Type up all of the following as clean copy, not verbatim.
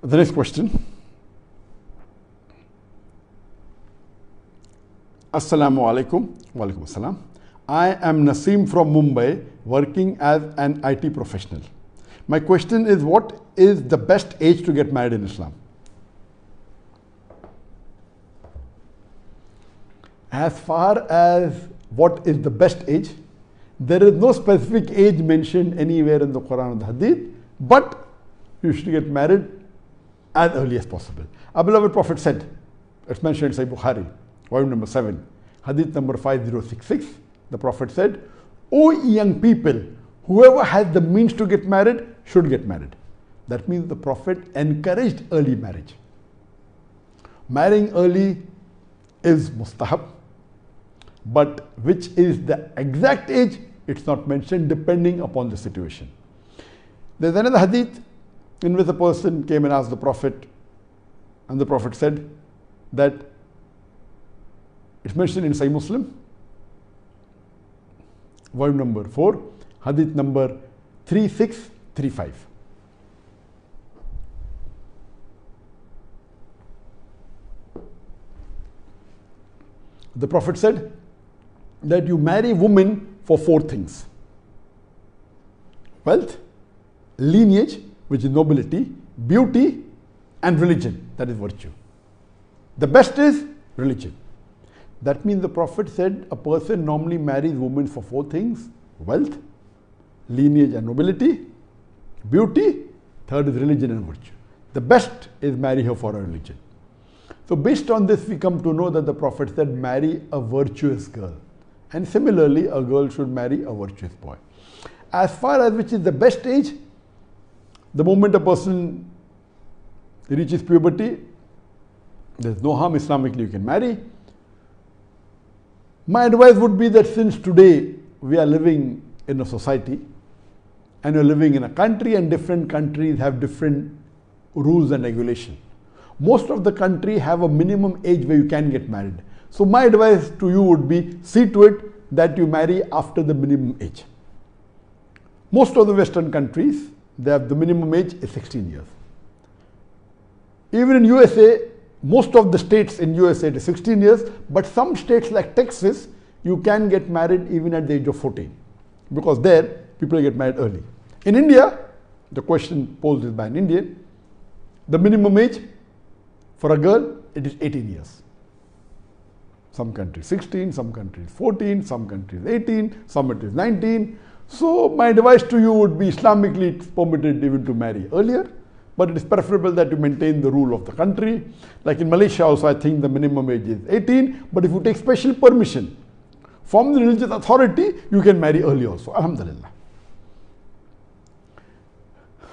The next question. Assalamu alaikum. Wa alaikum assalam. I am Naseem from Mumbai, working as an IT professional. My question is, what is the best age to get married in Islam? As far as what is the best age, there is no specific age mentioned anywhere in the Quran or the Hadith, but you should get married as early as possible. Our beloved Prophet said, it's mentioned in Sahih Bukhari, volume number 7, Hadith number 5066, the Prophet said, O young people, whoever has the means to get married should get married. That means the Prophet encouraged early marriage. Marrying early is mustahab, but which is the exact age, it's not mentioned, depending upon the situation. There's another hadith in which a person came and asked the Prophet, and the Prophet said that it's mentioned in Sahih Muslim, volume number 4, hadith number 3635. The Prophet said that you marry women for 4 things: wealth, lineage, which is nobility, beauty, and religion, that is virtue. The best is religion. That means the Prophet said a person normally marries women for 4 things: wealth, lineage and nobility, beauty, third is religion and virtue. The best is marry her for her religion. So based on this, we come to know that the Prophet said marry a virtuous girl. And similarly, a girl should marry a virtuous boy. As far as which is the best age, the moment a person reaches puberty, there's no harm, Islamically you can marry. My advice would be that since today we are living in a society and you're living in a country, and different countries have different rules and regulations. Most of the country have a minimum age where you can get married. So my advice to you would be, see to it that you marry after the minimum age. Most of the Western countries, they have the minimum age is 16 years. Even in USA, most of the states in USA it is 16 years, but some states like Texas, you can get married even at the age of 14, because there people get married early. In India, the question posed is by an Indian, the minimum age for a girl, it is 18 years. Some countries 16, some countries 14, some countries 18, some it is 19. So my advice to you would be, Islamically it's permitted even to marry earlier, but it is preferable that you maintain the rule of the country. Like in Malaysia also, I think the minimum age is 18, but if you take special permission from the religious authority, you can marry early also. Alhamdulillah.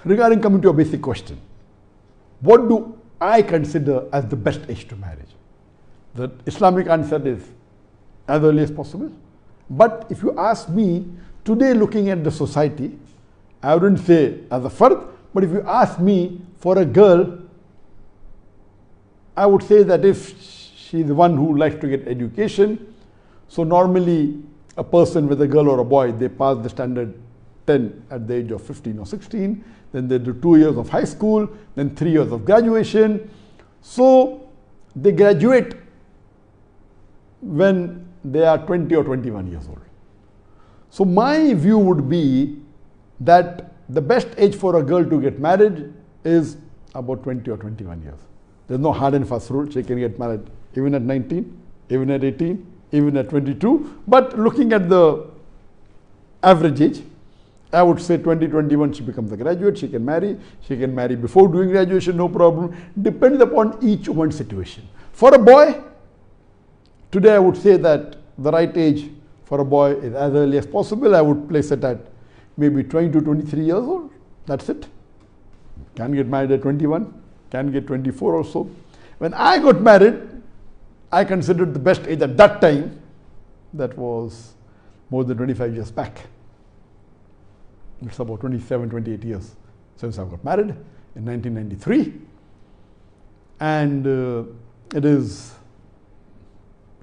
Regarding coming to your basic question, what do I consider as the best age to marriage? The Islamic answer is as early as possible. But if you ask me, today looking at the society, I wouldn't say as a fard, but if you ask me, for a girl, I would say that if she's the one who likes to get education, so normally a person with a girl or a boy, they pass the standard 10 at the age of 15 or 16, then they do 2 years of high school, then 3 years of graduation. So they graduate when they are 20 or 21 years old. So my view would be that the best age for a girl to get married is about 20 or 21 years. There's no hard and fast rule. She can get married even at 19, even at 18, even at 22. But looking at the average age, I would say 20, 21, she becomes a graduate, she can marry. She can marry before doing graduation, no problem. Depends upon each one's situation. For a boy, today I would say that the right age for a boy is as early as possible. I would place it at maybe 20 to 23 years old. That's it. Can get married at 21, can get 24 also. When I got married, I considered the best age at that time, that was more than 25 years back. It's about 27, 28 years since I got married in 1993. And it is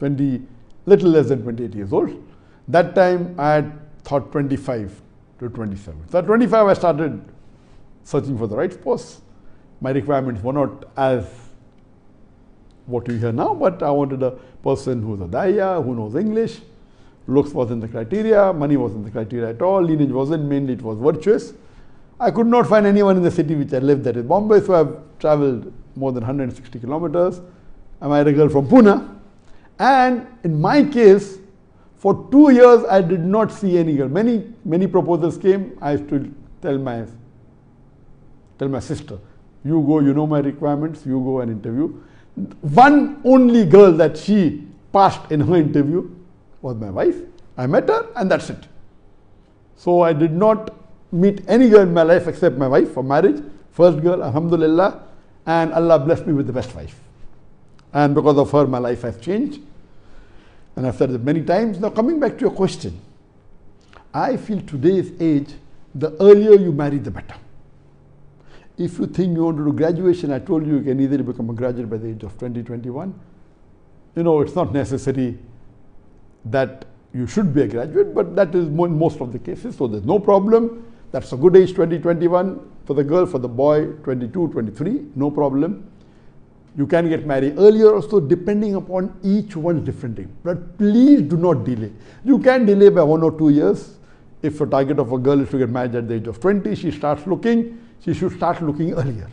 little less than 28 years old. That time I had thought 25 to 27. So at 25 I started searching for the right spouse. My requirements were not as what you hear now, but I wanted a person who's a daya, who knows English. Looks wasn't the criteria, money wasn't the criteria at all, lineage wasn't, mainly it was virtuous. I could not find anyone in the city which I lived, that is Bombay, so I've travelled more than 160 kilometers. I married a girl from Pune, and in my case, for 2 years I did not see any girl. Many proposals came. I used to tell my sister, you go, you know my requirements, you go and interview. One only girl that she passed in her interview was my wife. I met her and that's it. So I did not meet any girl in my life except my wife for marriage. First girl, alhamdulillah, and Allah blessed me with the best wife. And because of her, my life has changed. And I've said it many times. Now coming back to your question, I feel today's age, the earlier you marry, the better. If you think you want to do graduation, I told you, you can easily become a graduate by the age of 20, 21. You know, it's not necessary that you should be a graduate, but that is in most of the cases, so there's no problem. That's a good age, 20, 21 for the girl. For the boy, 22, 23, no problem. You can get married earlier also, depending upon each one's different thing. But please do not delay. You can delay by 1 or 2 years. If the target of a girl is to get married at the age of 20, she starts looking, she should start looking earlier.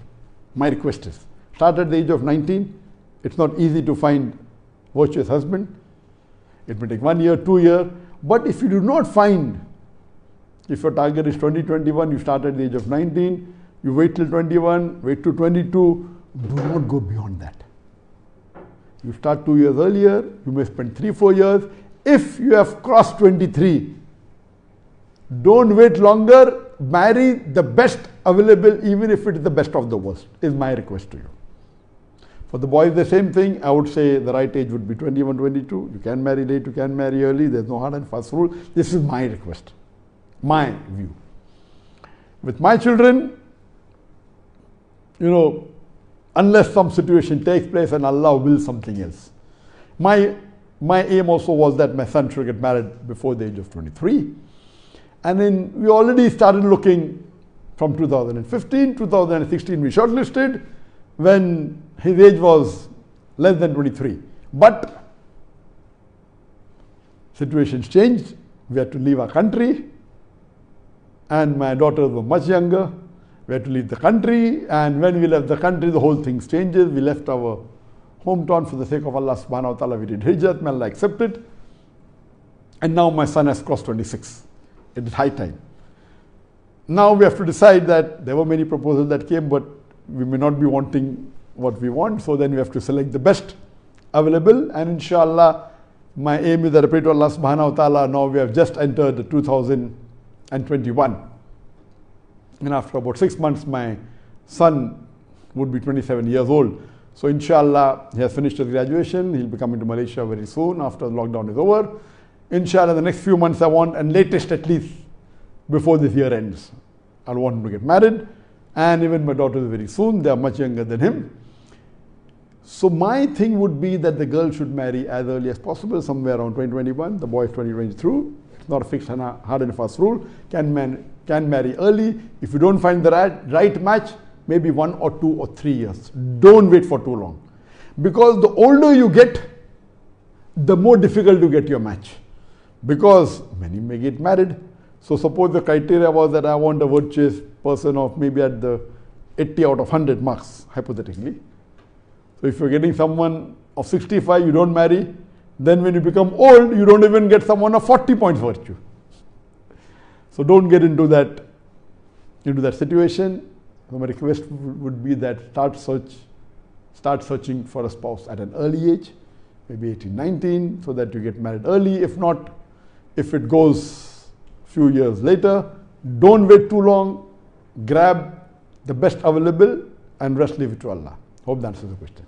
My request is, start at the age of 19. It's not easy to find virtuous husband. It may take 1 year, 2 years. But if you do not find, if your target is 20, 21, you start at the age of 19, you wait till 21, wait to 22, do not go beyond that. You start 2 years earlier, you may spend 3, 4 years. If you have crossed 23, don't wait longer, marry the best available, even if it is the best of the worst, is my request to you. For the boys, the same thing. I would say the right age would be 21, 22. You can marry late, you can marry early. There's no hard and fast rule. This is my request, my view. With my children, you know, unless some situation takes place and Allah wills something else. My aim also was that my son should get married before the age of 23. And then we already started looking from 2015, 2016 we shortlisted when his age was less than 23. But situations changed. We had to leave our country and my daughters were much younger. We had to leave the country, and when we left the country, the whole thing changes. We left our hometown for the sake of Allah subhanahu wa ta'ala. We did hijrat, may Allah accept it. And now my son has crossed 26. It is high time. Now we have to decide that there were many proposals that came, but we may not be wanting what we want. So then we have to select the best available. And inshallah, my aim is that I pray to Allah subhanahu wa ta'ala. Now we have just entered the 2021. And after about 6 months, my son would be 27 years old. So inshallah, he has finished his graduation. He'll be coming to Malaysia very soon after the lockdown is over. Inshallah, the next few months I want, and latest at least before this year ends, I'll want him to get married. And even my daughters very soon, they are much younger than him. So my thing would be that the girl should marry as early as possible, somewhere around 2021. The boy is 2022. It's not a fixed and hard and fast rule. Can marry early. If you don't find the right match, maybe 1 or 2 or 3 years. Don't wait for too long. Because the older you get, the more difficult to get your match. Because many may get married. So suppose the criteria was that I want a virtuous person of maybe at the 80 out of 100 marks, hypothetically. So if you're getting someone of 65, you don't marry. Then when you become old, you don't even get someone of 40 points virtue. So don't get into that situation. So my request would be that start searching for a spouse at an early age, maybe 18, 19, so that you get married early. If not, if it goes a few years later, don't wait too long. Grab the best available and rest leave it to Allah. Hope that answers the question.